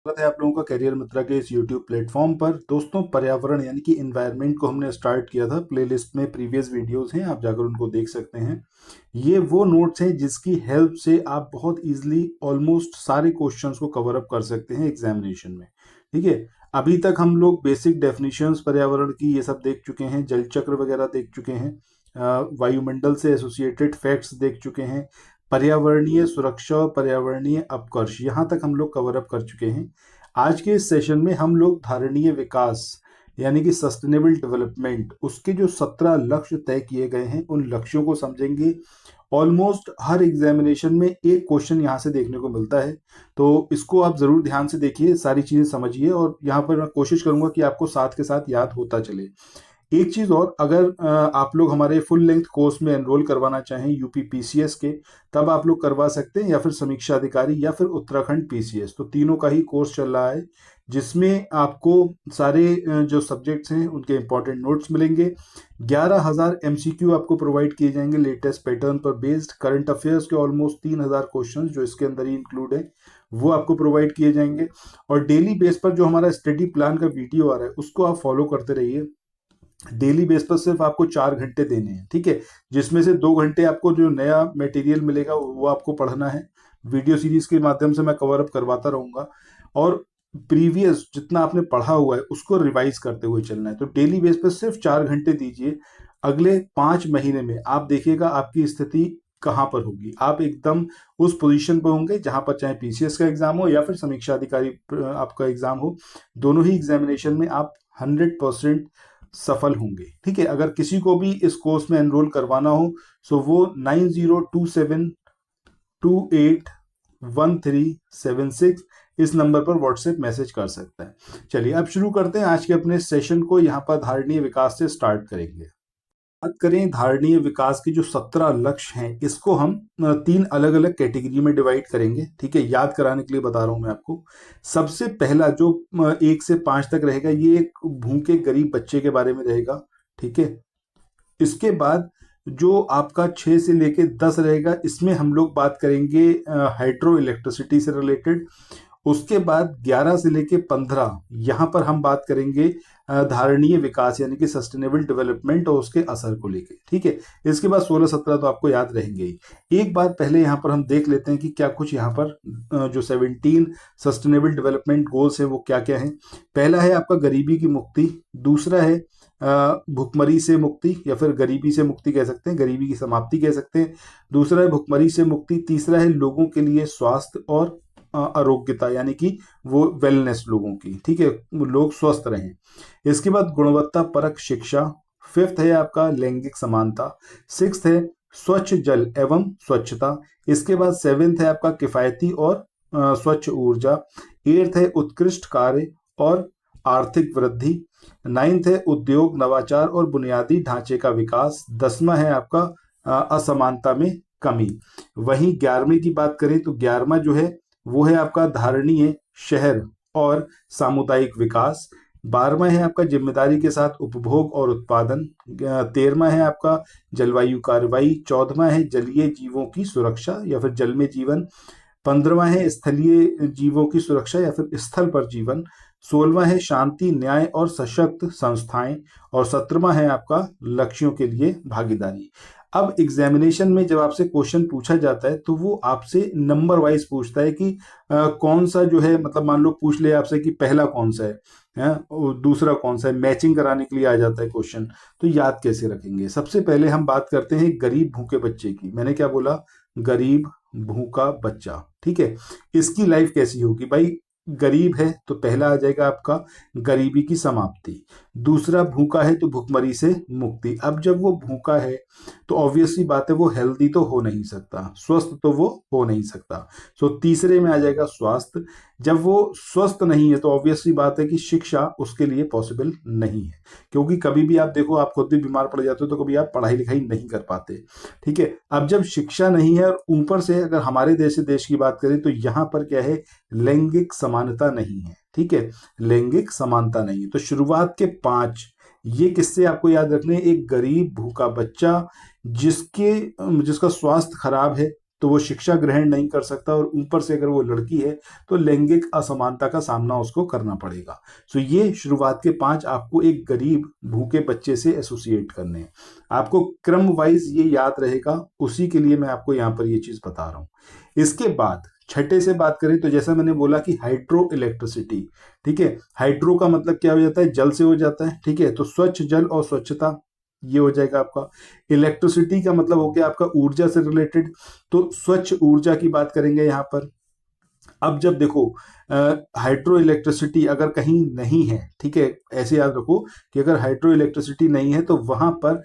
स्वागत है आप लोगों का करियर मित्रा के इस YouTube प्लेटफॉर्म पर। दोस्तों, पर्यावरण यानी कि इन्वायरमेंट को हमने स्टार्ट किया था। प्लेलिस्ट में प्रीवियस वीडियोस हैं, आप जाकर उनको देख सकते हैं। ये वो नोट्स हैं जिसकी हेल्प से आप बहुत इजीली ऑलमोस्ट सारे क्वेश्चंस को कवर अप कर सकते हैं एग्जामिनेशन में। ठीक है, अभी तक हम लोग बेसिक डेफिनेशंस पर्यावरण की ये सब देख चुके हैं, जल चक्र वगैरह देख चुके हैं, वायुमंडल से एसोसिएटेड फैक्ट्स देख चुके हैं, पर्यावरणीय सुरक्षा और पर्यावरणीय अपकर्ष यहाँ तक हम लोग कवर अप कर चुके हैं। आज के इस सेशन में हम लोग धारणीय विकास यानी कि सस्टेनेबल डेवलपमेंट, उसके जो 17 लक्ष्य तय किए गए हैं उन लक्ष्यों को समझेंगे। ऑलमोस्ट हर एग्जामिनेशन में एक क्वेश्चन यहाँ से देखने को मिलता है, तो इसको आप जरूर ध्यान से देखिए, सारी चीजें समझिए और यहाँ पर मैं कोशिश करूंगा कि आपको साथ के साथ याद होता चले। एक चीज और, अगर आप लोग हमारे फुल लेंथ कोर्स में एनरोल करवाना चाहें यूपी पीसीएस के, तब आप लोग करवा सकते हैं, या फिर समीक्षा अधिकारी या फिर उत्तराखंड पीसीएस, तो तीनों का ही कोर्स चल रहा है, जिसमें आपको सारे जो सब्जेक्ट्स हैं उनके इंपॉर्टेंट नोट्स मिलेंगे। 11,000 एमसीक्यू आपको प्रोवाइड किए जाएंगे लेटेस्ट पैटर्न पर बेस्ड। करंट अफेयर्स के ऑलमोस्ट 3,000 क्वेश्चन जो इसके अंदर ही इंक्लूड है वो आपको प्रोवाइड किए जाएंगे। और डेली बेस पर जो हमारा स्टडी प्लान का वीडियो आ रहा है उसको आप फॉलो करते रहिए। डेली बेस पर सिर्फ आपको 4 घंटे देने हैं, ठीक है, जिसमें से 2 घंटे आपको जो नया मटेरियल मिलेगा वो आपको पढ़ना है। वीडियो सीरीज के माध्यम से मैं कवर अप करवाता रहूंगा और प्रीवियस जितना आपने पढ़ा हुआ है उसको रिवाइज करते हुए चलना है। तो डेली बेस पर सिर्फ 4 घंटे दीजिए। अगले 5 महीने में आप देखिएगा आपकी स्थिति कहाँ पर होगी। आप एकदम उस पोजीशन पर होंगे जहां पर चाहे पीसीएस का एग्जाम हो या फिर समीक्षा अधिकारी आपका एग्जाम हो, दोनों ही एग्जामिनेशन में आप 100% सफल होंगे। ठीक है, अगर किसी को भी इस कोर्स में एनरोल करवाना हो तो वो 9027281376 इस नंबर पर व्हाट्सएप मैसेज कर सकता है। चलिए अब शुरू करते हैं आज के अपने सेशन को। यहाँ पर धारणीय विकास से स्टार्ट करेंगे। बात करें धारणीय विकास के जो 17 लक्ष्य हैं, इसको हम 3 अलग अलग कैटेगरी में डिवाइड करेंगे। ठीक है, याद कराने के लिए बता रहा हूं मैं आपको। सबसे पहला जो 1 से 5 तक रहेगा, ये एक भूखे गरीब बच्चे के बारे में रहेगा। ठीक है, इसके बाद जो आपका 6 से लेके 10 रहेगा, इसमें हम लोग बात करेंगे हाइड्रो इलेक्ट्रिसिटी से रिलेटेड। उसके बाद 11 से लेके 15 यहाँ पर हम बात करेंगे धारणीय विकास यानी कि सस्टेनेबल डेवलपमेंट और उसके असर को लेके। ठीक है, इसके बाद 16-17 तो आपको याद रहेंगे ही। एक बार पहले यहाँ पर हम देख लेते हैं कि क्या कुछ यहाँ पर जो 17 सस्टेनेबल डेवलपमेंट गोल्स है वो क्या क्या है। पहला है आपका गरीबी की मुक्ति, दूसरा है भुखमरी से मुक्ति या फिर गरीबी से मुक्ति कह सकते हैं, गरीबी की समाप्ति कह सकते हैं। दूसरा है भुखमरी से मुक्ति, तीसरा है लोगों के लिए स्वास्थ्य और आरोग्यता यानी कि वो वेलनेस लोगों की। ठीक है, लोग स्वस्थ रहें। इसके बाद गुणवत्ता परक शिक्षा। फिफ्थ है आपका लैंगिक समानता। सिक्स्थ है स्वच्छ जल एवं स्वच्छता। इसके बाद सेवेंथ है आपका किफायती और स्वच्छ ऊर्जा। एट्थ है उत्कृष्ट कार्य और आर्थिक वृद्धि। नाइन्थ है उद्योग नवाचार और बुनियादी ढांचे का विकास। 10वां है आपका असमानता में कमी। वहीं 11वीं की बात करें तो 11वां जो है वो है आपका धारणीय शहर और सामुदायिक विकास। 12वां है आपका जिम्मेदारी के साथ उपभोग और उत्पादन। 13वां है आपका जलवायु कार्रवाई। 14वां है जलीय जीवों की सुरक्षा या फिर जल में जीवन। 15वां है स्थलीय जीवों की सुरक्षा या फिर स्थल पर जीवन। 16वां है शांति न्याय और सशक्त संस्थाएं। और 17वां है आपका लक्ष्यों के लिए भागीदारी। अब एग्जामिनेशन में जब आपसे क्वेश्चन पूछा जाता है तो वो आपसे नंबर वाइज पूछता है कि कौन सा जो है, मतलब मान लो पूछ ले आपसे कि पहला कौन सा है और दूसरा कौन सा है, मैचिंग कराने के लिए आ जाता है क्वेश्चन। तो याद कैसे रखेंगे? सबसे पहले हम बात करते हैं गरीब भूखे बच्चे की। मैंने क्या बोला? गरीब भूखा बच्चा। ठीक है, इसकी लाइफ कैसी होगी भाई? गरीब है तो पहला आ जाएगा आपका गरीबी की समाप्ति। दूसरा भूखा है तो भुखमरी से मुक्ति। अब जब वो भूखा है तो ऑब्वियसली बात है वो हेल्दी तो हो नहीं सकता, स्वस्थ तो वो हो नहीं सकता। सो तीसरे में आ जाएगा स्वास्थ्य। जब वो स्वस्थ नहीं है तो ऑब्वियसली बात है कि शिक्षा उसके लिए पॉसिबल नहीं है, क्योंकि कभी भी आप देखो, आप खुद भी बीमार पड़ जाते हो तो कभी आप पढ़ाई लिखाई नहीं कर पाते। ठीक है, अब जब शिक्षा नहीं है और ऊपर से अगर हमारे देश की बात करें तो यहाँ पर क्या है? लैंगिक समानता नहीं है। ठीक है, लैंगिक समानता नहीं है। तो शुरुआत के 5 ये किससे आपको याद रखने? एक गरीब भूखा बच्चा जिसका स्वास्थ्य खराब है, तो वो शिक्षा ग्रहण नहीं कर सकता, और ऊपर से अगर वो लड़की है तो लैंगिक असमानता का सामना उसको करना पड़ेगा। सो ये शुरुआत के 5 आपको एक गरीब भूखे बच्चे से एसोसिएट करने हैं। आपको क्रम वाइज ये याद रहेगा, उसी के लिए मैं आपको यहाँ पर ये चीज बता रहा हूँ। इसके बाद छठे से बात करें तो जैसा मैंने बोला कि हाइड्रो इलेक्ट्रिसिटी, ठीक है, हाइड्रो का मतलब क्या हो जाता है, जल से हो जाता है, ठीक है, तो स्वच्छ जल और स्वच्छता ये हो जाएगा आपका। इलेक्ट्रिसिटी का मतलब हो गया आपका ऊर्जा से रिलेटेड, तो स्वच्छ ऊर्जा की बात करेंगे यहाँ पर। अब जब देखो हाइड्रो इलेक्ट्रिसिटी अगर कहीं नहीं है, ठीक है, ऐसे याद रखो कि अगर हाइड्रो इलेक्ट्रिसिटी नहीं है तो वहां पर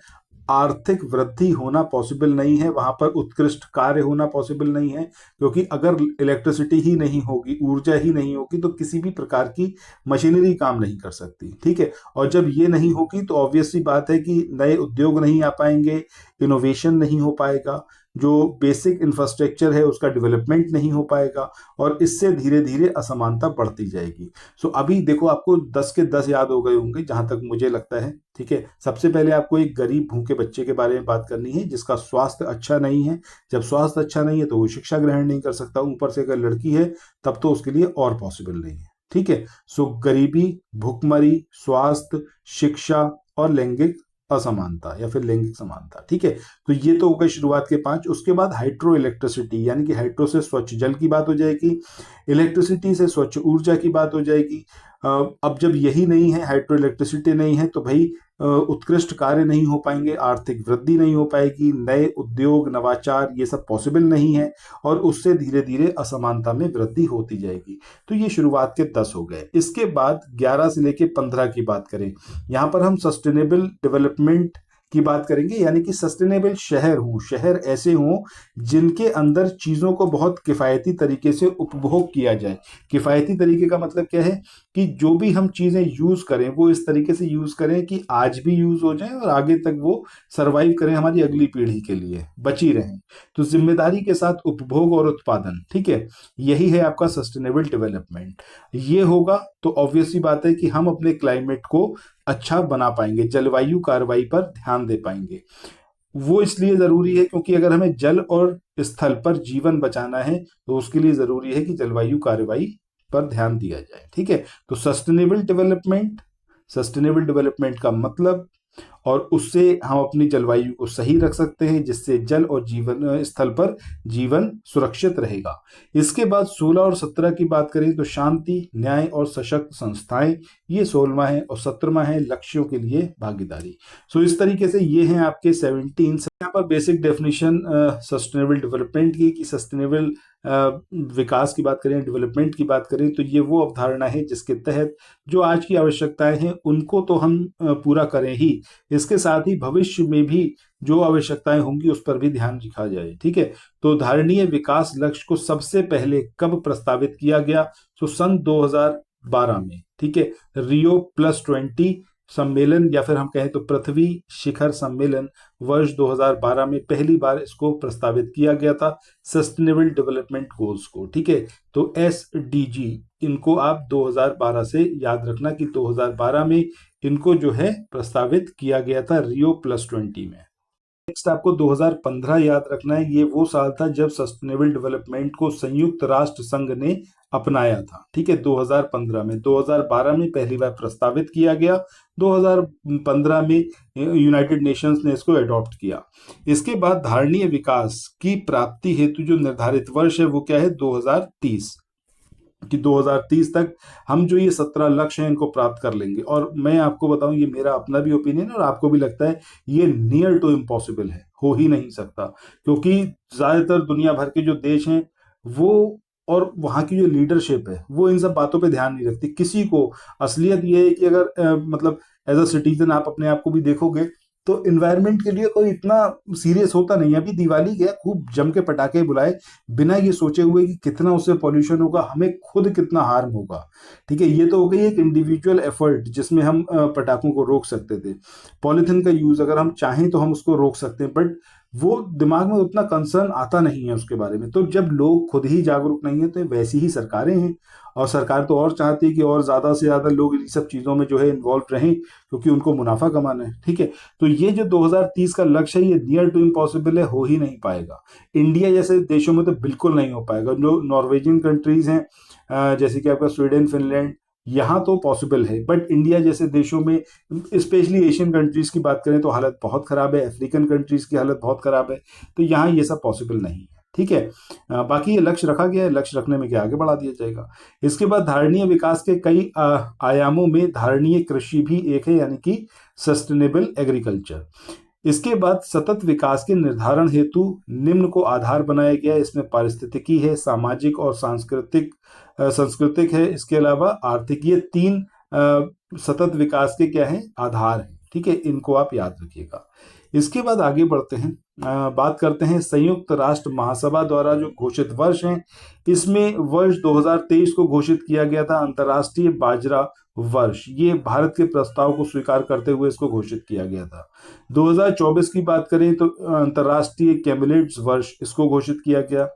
आर्थिक वृद्धि होना पॉसिबल नहीं है, वहां पर उत्कृष्ट कार्य होना पॉसिबल नहीं है, क्योंकि अगर इलेक्ट्रिसिटी ही नहीं होगी, ऊर्जा ही नहीं होगी, तो किसी भी प्रकार की मशीनरी काम नहीं कर सकती, ठीक है। और जब ये नहीं होगी तो ऑब्वियस सी बात है कि नए उद्योग नहीं आ पाएंगे, इनोवेशन नहीं हो पाएगा, जो बेसिक इंफ्रास्ट्रक्चर है उसका डेवलपमेंट नहीं हो पाएगा, और इससे धीरे धीरे असमानता बढ़ती जाएगी। सो अभी देखो आपको 10 के 10 याद हो गए होंगे जहां तक मुझे लगता है, ठीक है। सबसे पहले आपको एक गरीब भूखे बच्चे के बारे में बात करनी है जिसका स्वास्थ्य अच्छा नहीं है। जब स्वास्थ्य अच्छा नहीं है तो वो शिक्षा ग्रहण नहीं कर सकता, ऊपर से अगर लड़की है तब तो उसके लिए और पॉसिबल नहीं है, ठीक है। सो गरीबी, भुखमरी, स्वास्थ्य, शिक्षा और लैंगिक असमानता या फिर लैंगिक समानता, ठीक है। तो ये तो हो गए शुरुआत के 5। उसके बाद हाइड्रो इलेक्ट्रिसिटी, यानी कि हाइड्रो से स्वच्छ जल की बात हो जाएगी, इलेक्ट्रिसिटी से स्वच्छ ऊर्जा की बात हो जाएगी। अब जब यही नहीं है, हाइड्रो इलेक्ट्रिसिटी नहीं है, तो भाई उत्कृष्ट कार्य नहीं हो पाएंगे, आर्थिक वृद्धि नहीं हो पाएगी, नए उद्योग नवाचार ये सब पॉसिबल नहीं है, और उससे धीरे धीरे असमानता में वृद्धि होती जाएगी। तो ये शुरुआत के 10 हो गए। इसके बाद 11 से लेके 15 की बात करें, यहां पर हम सस्टेनेबल डेवलपमेंट की बात करेंगे, यानी कि सस्टेनेबल शहर हों, शहर ऐसे हों जिनके अंदर चीजों को बहुत किफायती तरीके से उपभोग किया जाए। किफायती तरीके का मतलब क्या है कि जो भी हम चीजें यूज करें वो इस तरीके से यूज करें कि आज भी यूज हो जाए और आगे तक वो सरवाइव करें, हमारी अगली पीढ़ी के लिए बची रहें। तो जिम्मेदारी के साथ उपभोग और उत्पादन, ठीक है, यही है आपका सस्टेनेबल डेवलपमेंट। ये होगा तो ऑब्वियस सी बात है कि हम अपने क्लाइमेट को अच्छा बना पाएंगे, जलवायु कार्रवाई पर ध्यान दे पाएंगे। वो इसलिए जरूरी है क्योंकि अगर हमें जल और स्थल पर जीवन बचाना है तो उसके लिए जरूरी है कि जलवायु कार्रवाई पर ध्यान दिया जाए, ठीक है। तो सस्टेनेबल डेवलपमेंट का मतलब, और उससे हम अपनी जलवायु को सही रख सकते हैं जिससे जल और जीवन स्थल पर जीवन सुरक्षित रहेगा। इसके बाद 16 और 17 की बात करें तो शांति, न्याय और सशक्त संस्थाएं, ये 16वां है, और 17वां है लक्ष्यों के लिए भागीदारी। सो इस तरीके से ये हैं आपके 17। यहाँ पर बेसिक डेफिनेशन सस्टेनेबल डेवलपमेंट की, कि सस्टेनेबल विकास की बात करें, डेवलपमेंट की बात करें, तो ये वो अवधारणा है जिसके तहत जो आज की आवश्यकताएं हैं उनको तो हम पूरा करें ही, इसके साथ ही भविष्य में भी जो आवश्यकताएं होंगी उस पर भी ध्यान रखा जाए, ठीक है। तो धारणीय विकास लक्ष्य को सबसे पहले कब प्रस्तावित किया गया, तो सन 2012 में, ठीक है। Rio+20 सम्मेलन, या फिर हम कहें तो पृथ्वी शिखर सम्मेलन, वर्ष 2012 में पहली बार इसको प्रस्तावित किया गया था, सस्टेनेबल डेवलपमेंट गोल्स को, ठीक है। तो SDG, इनको आप 2012 से याद रखना कि 2012 में इनको जो है प्रस्तावित किया गया था Rio+20 में। नेक्स्ट आपको 2015 याद रखना है, ये वो साल था जब सस्टेनेबल डेवलपमेंट को संयुक्त राष्ट्र संघ ने अपनाया था, ठीक है, 2015 में। 2012 में पहली बार प्रस्तावित किया गया, 2015 में यूनाइटेड नेशंस ने इसको अडॉप्ट किया। इसके बाद धारणीय विकास की प्राप्ति हेतु जो निर्धारित वर्ष है वो क्या है, 2030, कि 2030 तक हम जो ये 17 लक्ष्य हैं इनको प्राप्त कर लेंगे। और मैं आपको बताऊं, ये मेरा अपना भी ओपिनियन है और आपको भी लगता है ये नियर टू इम्पॉसिबल है, हो ही नहीं सकता, क्योंकि ज्यादातर दुनिया भर के जो देश हैं वो और वहाँ की जो लीडरशिप है वो इन सब बातों पे ध्यान नहीं रखती। किसी को असलियत ये है कि अगर मतलब एज अ सिटीजन आप अपने आप को भी देखोगे तो इन्वायरमेंट के लिए कोई इतना सीरियस होता नहीं है। अभी दिवाली गया, खूब जम के पटाखे बुलाए बिना ये सोचे हुए कि कितना उससे पॉल्यूशन होगा, हमें खुद कितना हार्म होगा, ठीक है। ये तो हो गई एक इंडिविजुअल एफर्ट जिसमें हम पटाखों को रोक सकते थे। पॉलिथीन का यूज अगर हम चाहें तो हम उसको रोक सकते हैं, बट वो दिमाग में उतना कंसर्न आता नहीं है उसके बारे में। तो जब लोग खुद ही जागरूक नहीं है तो वैसी ही सरकारें हैं, और सरकार तो और चाहती है कि और ज्यादा से ज्यादा लोग इन सब चीजों में जो है इन्वॉल्व रहें, क्योंकि उनको मुनाफा कमाना है। ठीक है, तो ये जो 2030 का लक्ष्य है ये नियर टू इम्पॉसिबल है, हो ही नहीं पाएगा। इंडिया जैसे देशों में तो बिल्कुल नहीं हो पाएगा। जो नॉर्वेजियन कंट्रीज हैं, जैसे कि आपका स्वीडन, फिनलैंड, यहाँ तो पॉसिबल है, बट इंडिया जैसे देशों में, स्पेशली एशियन कंट्रीज की बात करें तो हालत बहुत खराब है, अफ्रीकन कंट्रीज की हालत बहुत खराब है, तो यहाँ ये सब पॉसिबल नहीं है। ठीक है, बाकी ये लक्ष्य रखा गया है, लक्ष्य रखने में क्या आगे बढ़ा दिया जाएगा। इसके बाद धारणीय विकास के कई आयामों में धारणीय कृषि भी एक है, यानी कि सस्टेनेबल एग्रीकल्चर। इसके बाद सतत विकास के निर्धारण हेतु निम्न को आधार बनाया गया है। इसमें पारिस्थितिकी है, सामाजिक और सांस्कृतिक है, इसके अलावा आर्थिक। ये तीन सतत विकास के क्या है, आधार हैं। ठीक है, इनको आप याद रखिएगा। इसके बाद आगे बढ़ते हैं, बात करते हैं संयुक्त राष्ट्र महासभा द्वारा जो घोषित वर्ष हैं। इसमें वर्ष 2023 को घोषित किया गया था अंतर्राष्ट्रीय बाजरा वर्ष। ये भारत के प्रस्ताव को स्वीकार करते हुए इसको घोषित किया गया था। 2024 की बात करें तो अंतर्राष्ट्रीय कैबिनेट्स वर्ष, इसको घोषित किया गया।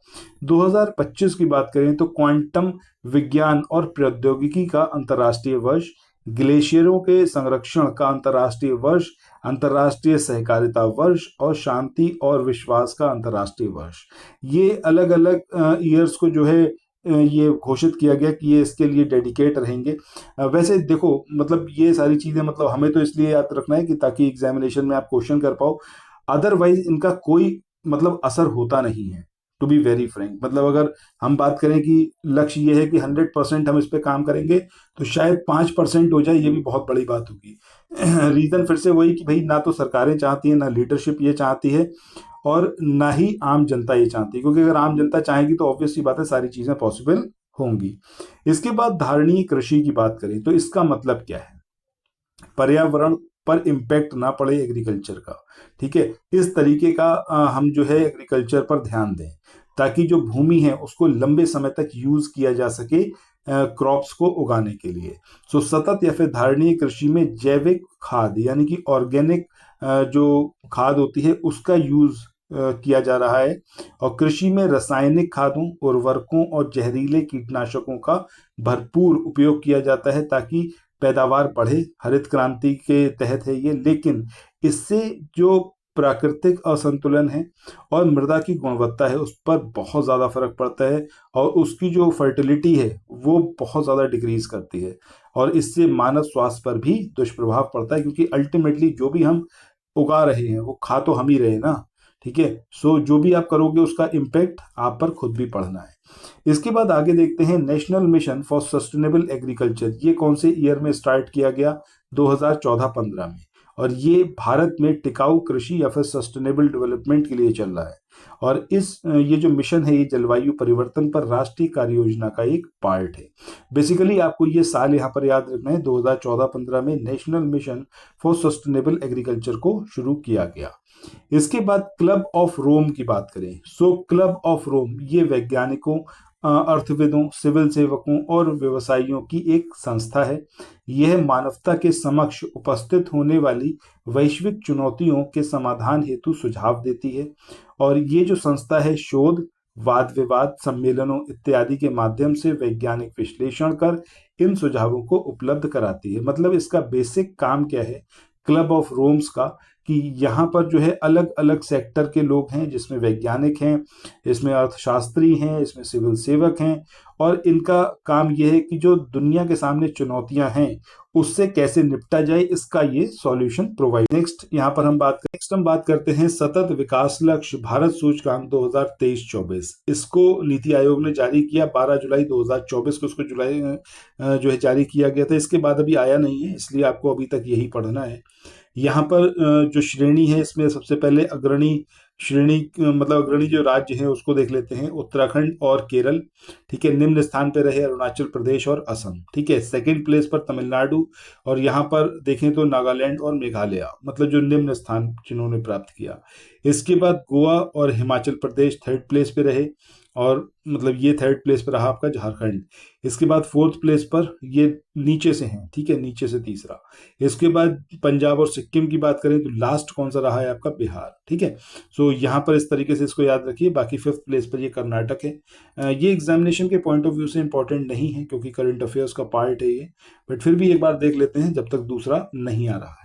2025 की बात करें तो क्वांटम विज्ञान और प्रौद्योगिकी का अंतर्राष्ट्रीय वर्ष, ग्लेशियरों के संरक्षण का अंतर्राष्ट्रीय वर्ष, अंतर्राष्ट्रीय सहकारिता वर्ष और शांति और विश्वास का अंतर्राष्ट्रीय वर्ष। ये अलग अलग ईयर्स को जो है ये घोषित किया गया कि ये इसके लिए डेडिकेट रहेंगे। वैसे देखो, मतलब ये सारी चीजें मतलब हमें तो इसलिए याद रखना है कि ताकि एग्जामिनेशन में आप क्वेश्चन कर पाओ, अदरवाइज इनका कोई मतलब असर होता नहीं है, टू बी वेरी फ्रैंक। मतलब अगर हम बात करें कि लक्ष्य ये है कि 100% हम इस पे काम करेंगे, तो शायद 5% हो जाए, ये भी बहुत बड़ी बात होगी। रीजन फिर से वही कि भाई ना तो सरकारें चाहती है, ना लीडरशिप ये चाहती है, और ना ही आम जनता ये चाहती है, क्योंकि अगर आम जनता चाहेगी तो ऑब्वियस सी बात है सारी चीजें पॉसिबल होंगी। इसके बाद धारणीय कृषि की बात करें तो इसका मतलब क्या है, पर्यावरण पर इम्पैक्ट ना पड़े एग्रीकल्चर का। ठीक है, इस तरीके का हम जो है एग्रीकल्चर पर ध्यान दें, ताकि जो भूमि है उसको लंबे समय तक यूज किया जा सके क्रॉप्स को उगाने के लिए। सो सतत या फिर धारणीय कृषि में जैविक खाद यानी कि ऑर्गेनिक जो खाद होती है उसका यूज किया जा रहा है, और कृषि में रासायनिक खादों, उर्वरकों और जहरीले कीटनाशकों का भरपूर उपयोग किया जाता है ताकि पैदावार बढ़े। हरित क्रांति के तहत है ये, लेकिन इससे जो प्राकृतिक असंतुलन है और मृदा की गुणवत्ता है उस पर बहुत ज़्यादा फर्क पड़ता है, और उसकी जो फर्टिलिटी है वो बहुत ज़्यादा डिक्रीज करती है, और इससे मानव स्वास्थ्य पर भी दुष्प्रभाव पड़ता है, क्योंकि अल्टीमेटली जो भी हम उगा रहे हैं वो खा तो हम ही रहे हैं ना। ठीक है, सो जो भी आप करोगे उसका इम्पैक्ट आप पर खुद भी पड़ना है। इसके बाद आगे देखते हैं national mission for sustainable agriculture. ये कौन से ईयर में स्टार्ट किया गया, 2014-15 में, और ये भारत में टिकाऊ कृषि या फिर सस्टेनेबल डेवलपमेंट के लिए चल रहा है। और ये जो मिशन है ये जलवायु परिवर्तन पर राष्ट्रीय कार्य योजना का एक पार्ट है। बेसिकली आपको ये साल यहाँ पर याद रखना है, 2014-15 में national mission for sustainable agriculture को शुरू किया गया। इसके बाद क्लब ऑफ रोम की बात करें, सो क्लब ऑफ रोम ये वैज्ञानिकों, अर्थविदों, सिविल सेवकों और व्यवसायियों की एक संस्था है। यह मानवता के समक्ष उपस्थित होने वाली वैश्विक चुनौतियों के समाधान हेतु सुझाव देती है, और ये जो संस्था है शोध, वाद विवाद, सम्मेलनों इत्यादि के माध्यम से वैज्ञानिक विश्लेषण कर इन सुझावों को उपलब्ध कराती है। मतलब इसका बेसिक काम क्या है क्लब ऑफ रोम्स का, कि यहाँ पर जो है अलग अलग सेक्टर के लोग हैं, जिसमें वैज्ञानिक हैं, इसमें अर्थशास्त्री हैं, इसमें सिविल सेवक हैं, और इनका काम यह है कि जो दुनिया के सामने चुनौतियां हैं उससे कैसे निपटा जाए, इसका ये सॉल्यूशन प्रोवाइड। नेक्स्ट हम बात करते हैं सतत विकास लक्ष्य भारत सूचकांक 2023-24। इसको नीति आयोग ने जारी किया 12 जुलाई 2024 को, इसको जुलाई जो है जारी किया गया था। इसके बाद अभी आया नहीं है, इसलिए आपको अभी तक यही पढ़ना है। यहाँ पर जो श्रेणी है इसमें सबसे पहले अग्रणी श्रेणी, मतलब अग्रणी जो राज्य है उसको देख लेते हैं, उत्तराखंड और केरल। ठीक है, निम्न स्थान पे रहे अरुणाचल प्रदेश और असम। ठीक है, सेकंड प्लेस पर तमिलनाडु, और यहाँ पर देखें तो नागालैंड और मेघालय, मतलब जो निम्न स्थान जिन्होंने प्राप्त किया। इसके बाद गोवा और हिमाचल प्रदेश थर्ड प्लेस पे रहे, और मतलब ये थर्ड प्लेस पर रहा आपका झारखंड। इसके बाद फोर्थ प्लेस पर ये नीचे से हैं, ठीक है, नीचे से तीसरा। इसके बाद पंजाब और सिक्किम की बात करें तो लास्ट कौन सा रहा है आपका, बिहार, ठीक है। सो यहाँ पर इस तरीके से इसको याद रखिए। बाकी फिफ्थ प्लेस पर ये कर्नाटक है। ये एग्जामिनेशन के पॉइंट ऑफ व्यू से इंपॉर्टेंट नहीं है क्योंकि करंट अफेयर्स का पार्ट है ये, बट फिर भी एक बार देख लेते हैं जब तक दूसरा नहीं आ रहा है।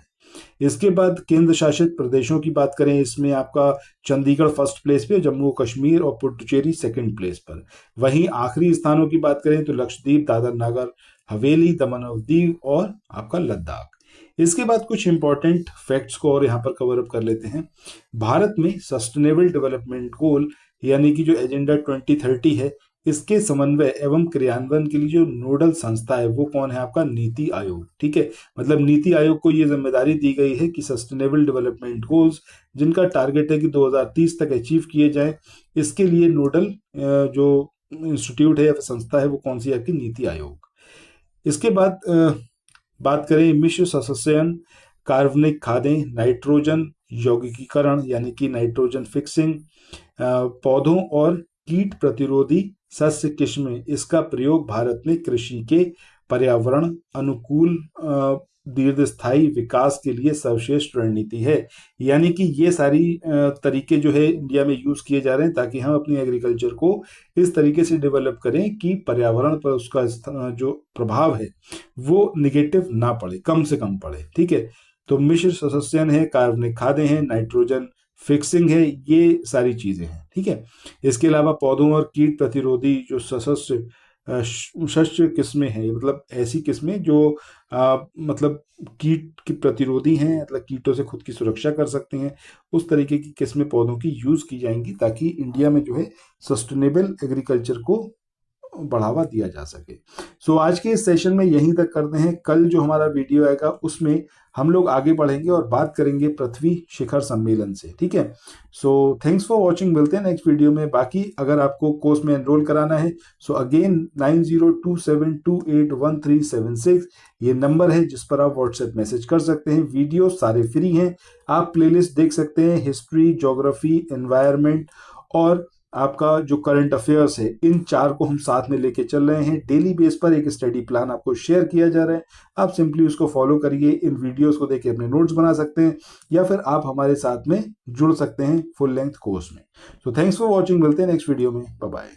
इसके बाद केंद्र शासित प्रदेशों की बात करें, इसमें आपका चंडीगढ़ फर्स्ट प्लेस पे, जम्मू कश्मीर और पुडुचेरी सेकंड प्लेस पर। वहीं आखिरी स्थानों की बात करें तो लक्षद्वीप, दादर नगर हवेली, दमन और दीव और आपका लद्दाख। इसके बाद कुछ इंपॉर्टेंट फैक्ट्स को और यहाँ पर कवर अप कर लेते हैं। भारत में सस्टेनेबल डेवलपमेंट गोल यानी कि जो एजेंडा 2030 है, इसके समन्वय एवं क्रियान्वयन के लिए जो नोडल संस्था है वो कौन है आपका, नीति आयोग, ठीक है। मतलब नीति आयोग को ये जिम्मेदारी दी गई है कि सस्टेनेबल डेवलपमेंट गोल्स जिनका टारगेट है कि 2030 तक अचीव किए जाए, इसके लिए नोडल जो इंस्टीट्यूट है या संस्था है वो कौन सी है आपकी, नीति आयोग। इसके बाद बात करें मिश्र सस्यन, कार्बनिक खादें, नाइट्रोजन यौगिकीकरण यानी कि नाइट्रोजन फिक्सिंग, पौधों और कीट प्रतिरोधी सस्य किस्में, इसका प्रयोग भारत में कृषि के पर्यावरण अनुकूल दीर्घस्थायी विकास के लिए सर्वश्रेष्ठ रणनीति है। यानी कि ये सारी तरीके जो है इंडिया में यूज किए जा रहे हैं ताकि हम अपनी एग्रीकल्चर को इस तरीके से डेवलप करें कि पर्यावरण पर उसका जो प्रभाव है वो निगेटिव ना पड़े, कम से कम पड़े, ठीक है। तो मिश्र सस्यन है, कार्बनिक खादें हैं, नाइट्रोजन फिक्सिंग है, ये सारी चीजें हैं, ठीक है। इसके अलावा पौधों और कीट प्रतिरोधी जो सस्य शस्य किस्में हैं, मतलब ऐसी किस्में जो मतलब कीट की प्रतिरोधी हैं, मतलब कीटों से खुद की सुरक्षा कर सकती हैं, उस तरीके की किस्में पौधों की यूज की जाएंगी ताकि इंडिया में जो है सस्टेनेबल एग्रीकल्चर को बढ़ावा दिया जा सके। सो आज के इस सेशन में यहीं तक करते हैं। कल जो हमारा वीडियो आएगा उसमें हम लोग आगे बढ़ेंगे और बात करेंगे पृथ्वी शिखर सम्मेलन से, ठीक है। सो थैंक्स फॉर वॉचिंग, मिलते हैं नेक्स्ट वीडियो में। बाकी अगर आपको कोर्स में एनरोल कराना है सो अगेन 9027281376 ये नंबर है जिस पर आप व्हाट्सएप मैसेज कर सकते हैं। वीडियो सारे फ्री हैं, आप प्लेलिस्ट देख सकते हैं, हिस्ट्री, ज्योग्राफी, एनवायरनमेंट और आपका जो करंट अफेयर्स है, इन चार को हम साथ में लेके चल रहे हैं। डेली बेस पर एक स्टडी प्लान आपको शेयर किया जा रहा है, आप सिंपली उसको फॉलो करिए, इन वीडियोस को देख के अपने नोट्स बना सकते हैं या फिर आप हमारे साथ में जुड़ सकते हैं फुल लेंथ कोर्स में। सो थैंक्स फॉर वॉचिंग, मिलते हैं नेक्स्ट वीडियो में, बाय बाय।